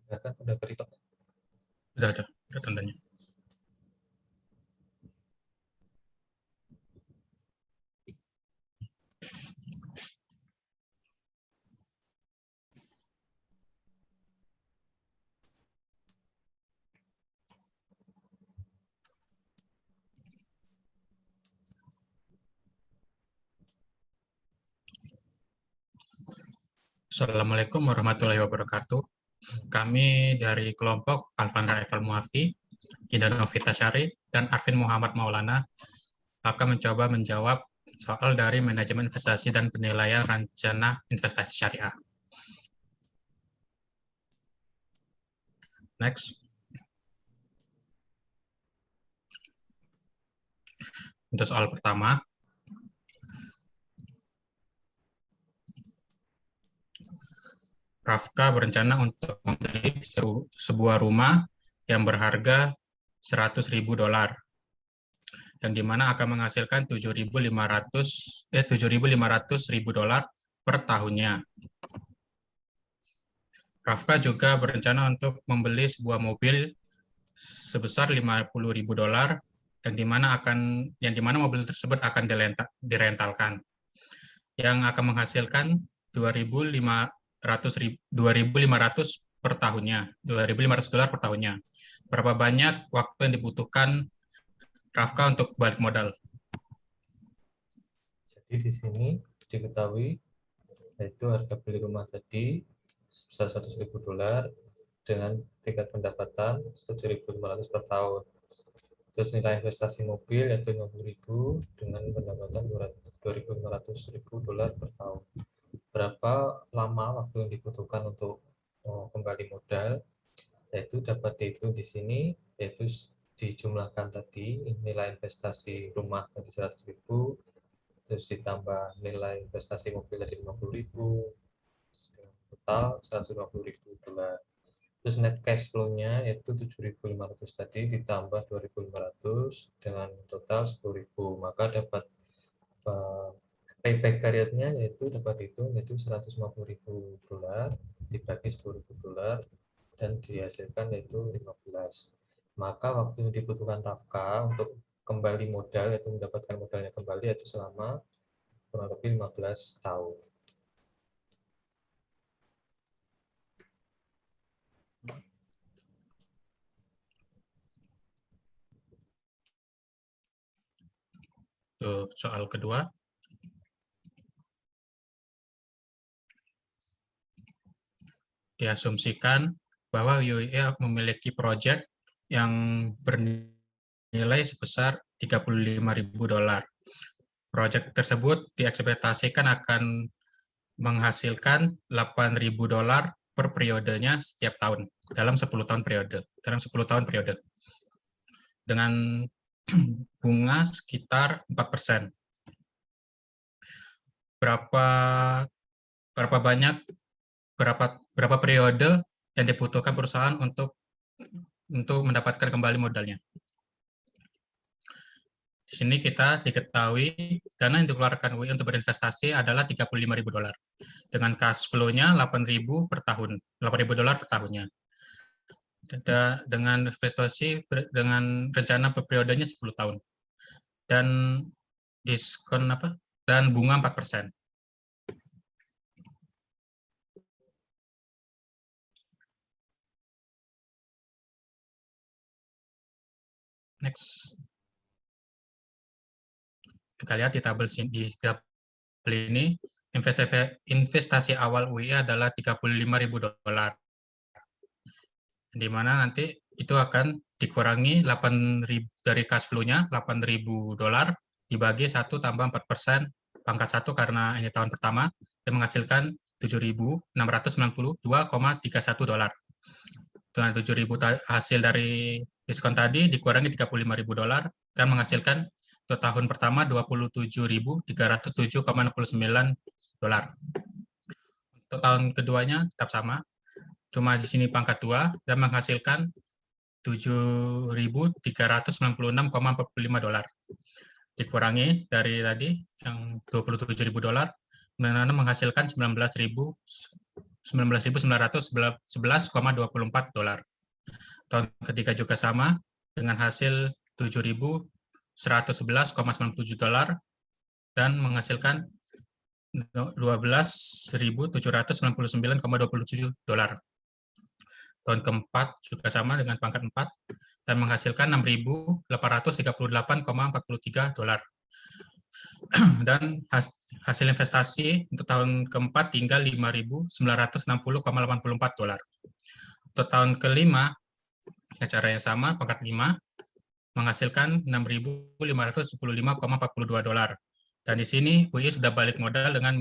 Udah berikut. Udah tandanya. Assalamualaikum warahmatullahi wabarakatuh. Kami dari kelompok Alfandra Eval Muafi, Ida Novita Syari, dan Arvin Muhammad Maulana akan mencoba menjawab soal dari manajemen investasi dan penilaian rencana investasi syariah. Next. Untuk soal pertama, Rafka berencana untuk membeli sebuah rumah yang berharga $100.000, yang dimana akan menghasilkan $7.500 per tahunnya. Rafka juga berencana untuk membeli sebuah mobil sebesar $50.000, yang dimana mobil tersebut akan direntalkan, yang akan menghasilkan $2.500 per tahunnya, $2.500 per tahunnya. Berapa banyak waktu yang dibutuhkan Rafka untuk balik modal? Jadi di sini diketahui yaitu harga beli rumah tadi sebesar $100.000 dengan tingkat pendapatan $7.500 per tahun. Terus nilai investasi mobil yaitu $50.000 dengan pendapatan $2.500 per tahun. Berapa lama waktu yang dibutuhkan untuk kembali modal? Yaitu dapat dihitung di sini, yaitu dijumlahkan tadi nilai investasi rumah tadi $100.000, terus ditambah nilai investasi mobil tadi $50.000, total $150.000. Terus net cash flow-nya yaitu $7.500 tadi ditambah $2.500 dengan total $10.000, maka dapat payback periodnya yaitu dapat dihitung yaitu $150.000 dibagi $10.000 dan dihasilkan yaitu 15. Maka waktu yang dibutuhkan Rafka untuk kembali modal yaitu mendapatkan modalnya kembali yaitu selama kurang lebih 15 tahun. Soal kedua, diasumsikan bahwa UIE memiliki proyek yang bernilai sebesar $35.000. Proyek tersebut diekspektasikan akan menghasilkan $8.000 per periodenya setiap tahun dalam 10 tahun periode. Dengan bunga sekitar 4%. Berapa periode yang dibutuhkan perusahaan untuk mendapatkan kembali modalnya? Di sini kita diketahui dana yang dikeluarkan UI untuk berinvestasi adalah $35.000 dengan cash flow-nya $8.000 per tahun, $8.000 per tahunnya. Dengan investasi dengan rencana periodenya 10 tahun. Dan diskon dan bunga 4%. Next. Kita lihat di tabel ini, investasi awal UI adalah $35.000. Di mana nanti itu akan dikurangi 8.000 dari cash flow-nya, $8.000 dibagi 1 tambah 4%, pangkat 1 karena ini tahun pertama, dan menghasilkan $7.692,31. Dengan 7.000 hasil dari diskon tadi dikurangi $35.000 dan menghasilkan untuk tahun pertama $27.307,69. Untuk tahun keduanya tetap sama, cuma di sini pangkat 2 dan menghasilkan $7.396,45. Dikurangi dari tadi yang $27.000 menghasilkan $19.911,24 dolar. Tahun ketiga juga sama dengan hasil $7.111,97 dolar dan menghasilkan $12.799,27 dolar. Tahun keempat juga sama dengan pangkat 4 dan menghasilkan $6.838,43 dolar. Dan hasil investasi untuk tahun keempat tinggal $5.960,84 dolar. Untuk tahun kelima, cara yang sama, pangkat 5, menghasilkan $6.575,42 dolar. Dan di sini UI sudah balik modal dengan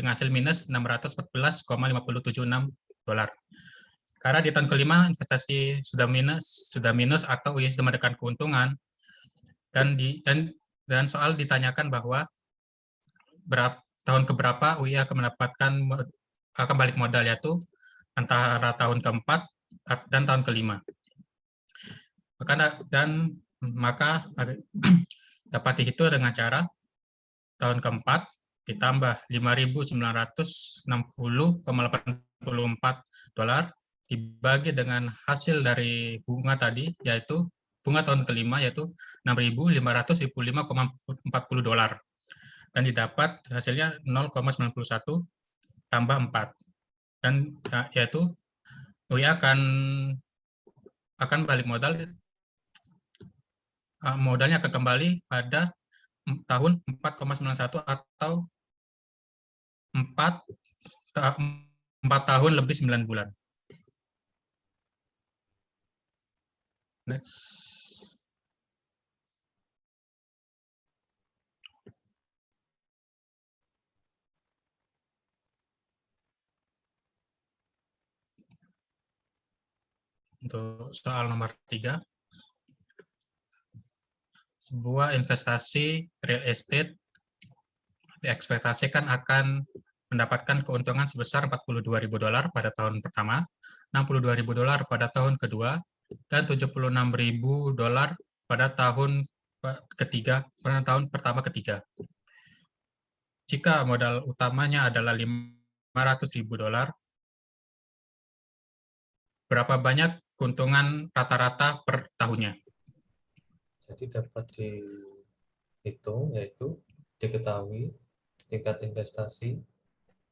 hasil minus $614,5766 dolar. Karena di tahun kelima investasi sudah minus atau UI sudah mendapatkan keuntungan, dan soal ditanyakan bahwa tahun keberapa UI akan balik modal, yaitu antara tahun keempat dan tahun kelima. Maka dapat dihitung dengan cara tahun keempat ditambah $5.960,84 dolar dibagi dengan hasil dari bunga tadi, yaitu bunga tahun kelima, yaitu $6.575,40 dolar. Dan didapat hasilnya 0,91 tambah 4. Dan yaitu UI akan balik modalnya akan kembali pada tahun 4,91 atau 4 tahun lebih 9 bulan. Next. Untuk soal nomor 3. Sebuah investasi real estate diekspektasikan akan mendapatkan keuntungan sebesar $42.000 pada tahun pertama, $62.000 pada tahun kedua, dan $76.000 pada tahun ketiga, pada tahun pertama ketiga. Jika modal utamanya adalah $500.000, berapa banyak keuntungan rata-rata per tahunnya? Jadi dapat dihitung, yaitu diketahui tingkat investasi,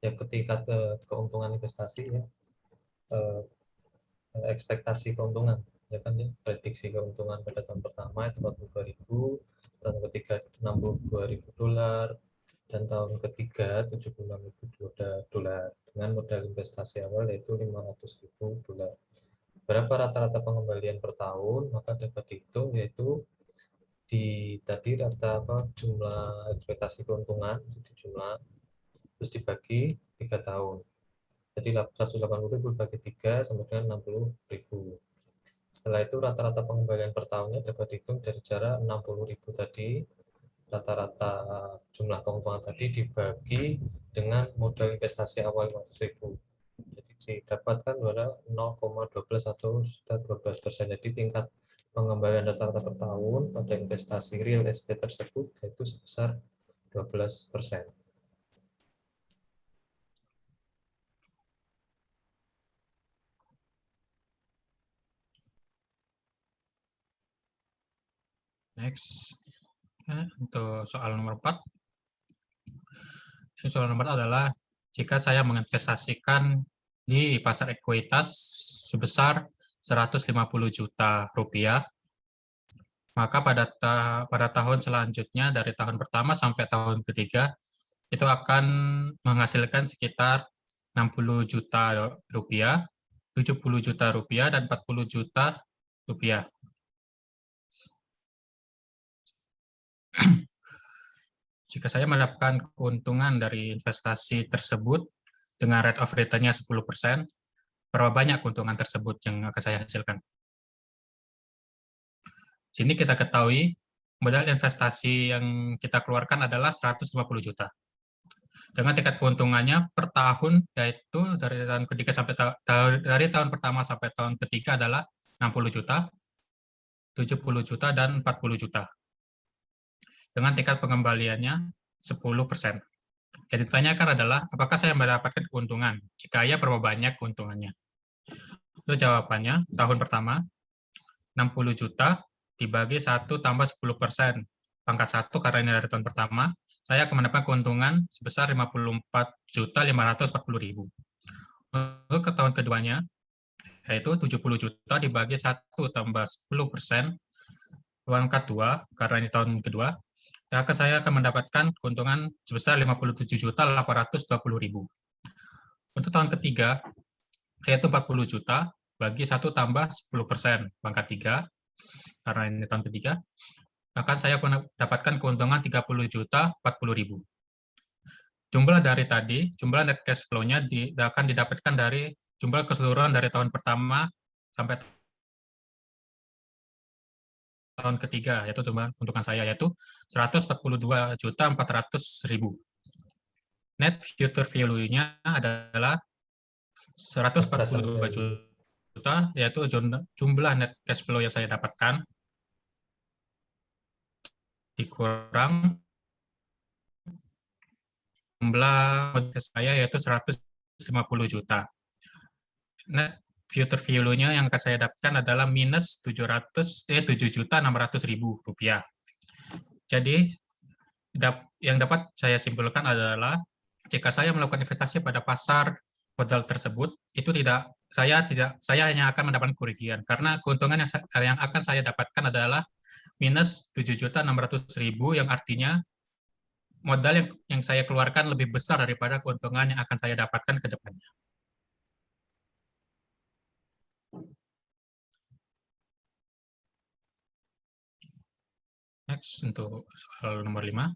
tingkat keuntungan investasi, ya, ekspektasi keuntungan, ya kan, ya, prediksi keuntungan pada tahun pertama itu $42.000, tahun ketiga $62.000 dan tahun ketiga $76.000 dengan modal investasi awal yaitu $500.000. Berapa rata-rata pengembalian per tahun? Maka dapat dihitung, yaitu tadi jumlah ekspektasi keuntungan, jumlah terus dibagi 3 tahun. Jadi 180.000 bagi 3 sama dengan 60.000. Setelah itu rata-rata pengembalian per tahunnya dapat dihitung dari cara 60.000 tadi, rata-rata jumlah keuntungan tadi dibagi dengan modal investasi awal 500.000. Jadi didapatkan 0,12 atau 12%. Jadi tingkat pengembalian rata-rata per tahun pada investasi real estate tersebut yaitu sebesar 12%. Next. Untuk soal nomor 4. Soal nomor 4 adalah jika saya menginvestasikan di pasar ekuitas sebesar $150 juta, maka pada tahun selanjutnya dari tahun pertama sampai tahun ketiga itu akan menghasilkan sekitar $60 juta, $70 juta, dan $40 juta. Jika saya mendapatkan keuntungan dari investasi tersebut dengan rate of return-nya 10%, berapa banyak keuntungan tersebut yang akan saya hasilkan? Sini kita ketahui modal investasi yang kita keluarkan adalah 150 juta. Dengan tingkat keuntungannya per tahun, yaitu dari tahun ketiga sampai dari tahun pertama sampai tahun ketiga adalah 60 juta, 70 juta, dan 40 juta. Dengan tingkat pengembaliannya 10%. Jadi ditanyakan adalah, apakah saya mendapatkan keuntungan? Jika iya, berapa banyak keuntungannya? Itu jawabannya, tahun pertama, 60 juta dibagi 1 tambah 10%. Pangkat 1 karena ini dari tahun pertama, saya akan mendapatkan keuntungan sebesar 54.540.000. Untuk ke tahun keduanya, yaitu 70 juta dibagi 1 tambah 10%, pangkat 2, karena ini tahun kedua, saya akan mendapatkan keuntungan sebesar 57.820.000. Untuk tahun ketiga, yaitu 40 juta, bagi 1 tambah 10%, pangkat 3, karena ini tahun ketiga, akan saya mendapatkan keuntungan 30.040.000. Jumlah dari tadi, jumlah net cash flow-nya akan didapatkan dari jumlah keseluruhan dari tahun pertama sampai tahun ketiga, yaitu keuntungan saya, yaitu 142.400.000. Net future value-nya adalah 142 juta, yaitu jumlah net cash flow yang saya dapatkan, dikurang jumlah modal saya, yaitu 150 juta. Net future value-nya yang akan saya dapatkan adalah minus 7.600.000 rupiah. Jadi yang dapat saya simpulkan adalah jika saya melakukan investasi pada pasar modal tersebut, itu saya hanya akan mendapatkan kerugian karena keuntungan yang akan saya dapatkan adalah minus 7.600.000, yang artinya modal yang saya keluarkan lebih besar daripada keuntungan yang akan saya dapatkan ke depannya. Next, untuk soal nomor 5.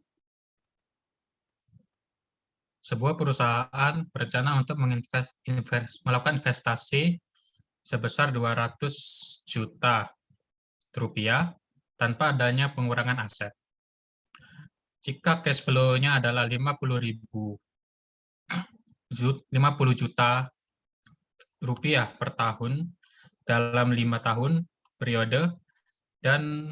Sebuah perusahaan berencana untuk melakukan investasi sebesar 200 juta rupiah tanpa adanya pengurangan aset. Jika cash flow-nya adalah 50 juta rupiah per tahun dalam 5 tahun periode, dan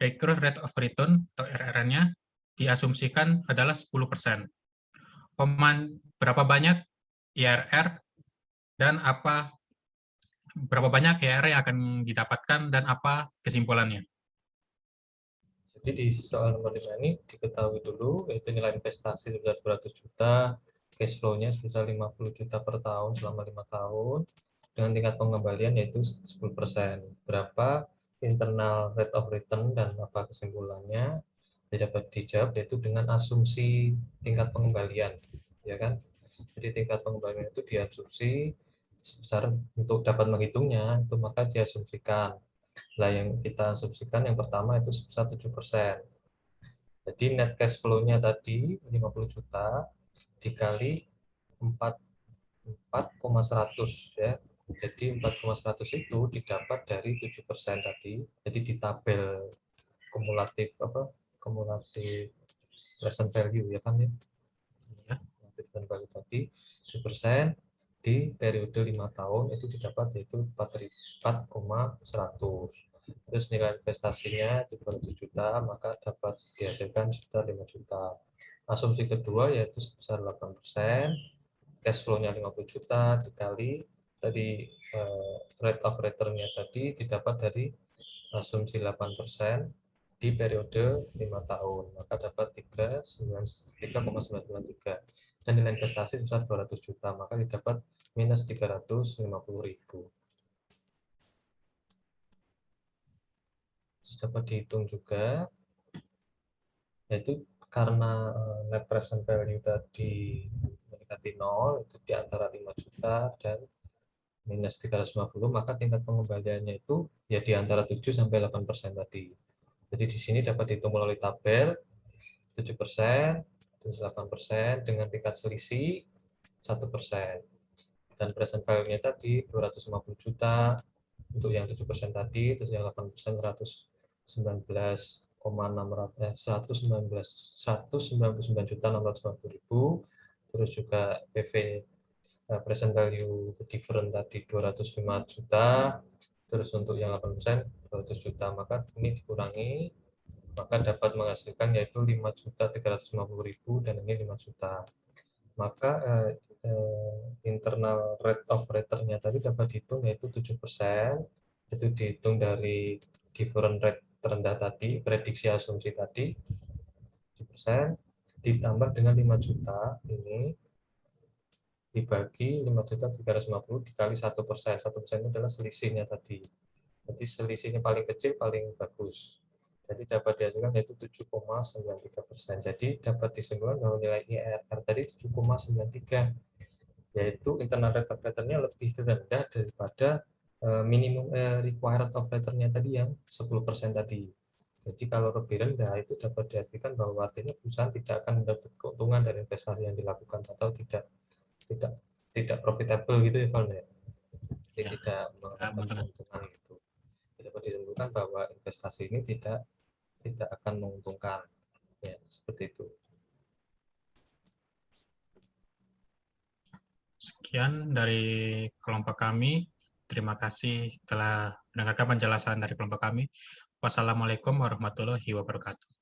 recurrent rate of return atau RRR-nya diasumsikan adalah 10%. Berapa banyak IRR dan berapa banyak IRR yang akan didapatkan dan apa kesimpulannya? Jadi di soal nomor 5 ini diketahui dulu, yaitu nilai investasi sebesar 200 juta, cash flow-nya sebesar 50 juta per tahun selama 5 tahun, dengan tingkat pengembalian yaitu 10%. Berapa internal rate of return dan apa kesimpulannya dapat dijawab yaitu dengan asumsi tingkat pengembalian, ya kan? Jadi tingkat pengembalian itu diasumsi sebesar, untuk dapat menghitungnya itu maka diasumsikan. Nah, yang kita asumsikan yang pertama itu sebesar 7%. Jadi net cash flow-nya tadi 50 juta dikali 4,100 ya. Jadi 4,100 itu didapat dari 7% tadi. Jadi di tabel kumulatif kumulatif present value ya kan ya. Kumulatif value tadi 7% di periode 5 tahun itu didapat yaitu 4,100. Terus nilai investasinya 700 juta, maka dapat dihasilkan sekitar 5 juta. Asumsi kedua yaitu sebesar 8%, cash flow-nya 50 juta dikali tadi rate of return-nya tadi didapat dari asumsi 8% di periode 5 tahun, maka dapat 3,993. Dan nilai investasi sebesar 200 juta, maka didapat minus 350.000. Terus dapat dihitung juga, yaitu karena net present value tadi mendekati 0, itu di antara 5 juta dan minus 350, maka tingkat pengembaliannya itu ya di antara 7 sampai 8% tadi. Jadi di sini dapat dihitung melalui tabel 7%, terus 8% dengan tingkat selisih 1%. Dan present value-nya tadi 250 juta untuk yang 7% tadi, terus yang 8% 199.650.000, terus juga PV present value different tadi 205 juta, terus untuk yang 8% 200 juta, maka ini dikurangi maka dapat menghasilkan yaitu 5.350.000 dan ini 5 juta. Maka internal rate of return-nya tadi dapat dihitung yaitu 7%, itu dihitung dari given rate terendah tadi, prediksi asumsi tadi 7%, ditambah dengan 5 juta ini dibagi 5.350 dikali 1%. 1% itu adalah selisihnya tadi. Jadi selisihnya paling kecil paling bagus. Jadi dapat dihasilkan yaitu 7,93%. Jadi dapat disimpulkan bahwa nilai IRR tadi 7,93, yaitu internal rate of return-nya lebih rendah daripada minimum required of return-nya tadi yang 10% tadi. Jadi kalau lebih rendah itu dapat diartikan bahwa artinya perusahaan tidak akan mendapat keuntungan dari investasi yang dilakukan atau tidak profitable gitu ya, Val, ya. Jadi Ya, tidak mendapat menguntungkan. keuntungan gitu. Dapat disimpulkan bahwa investasi ini tidak akan menguntungkan, ya seperti itu. Sekian dari kelompok kami. Terima kasih telah mendengarkan penjelasan dari kelompok kami. Wassalamualaikum warahmatullahi wabarakatuh.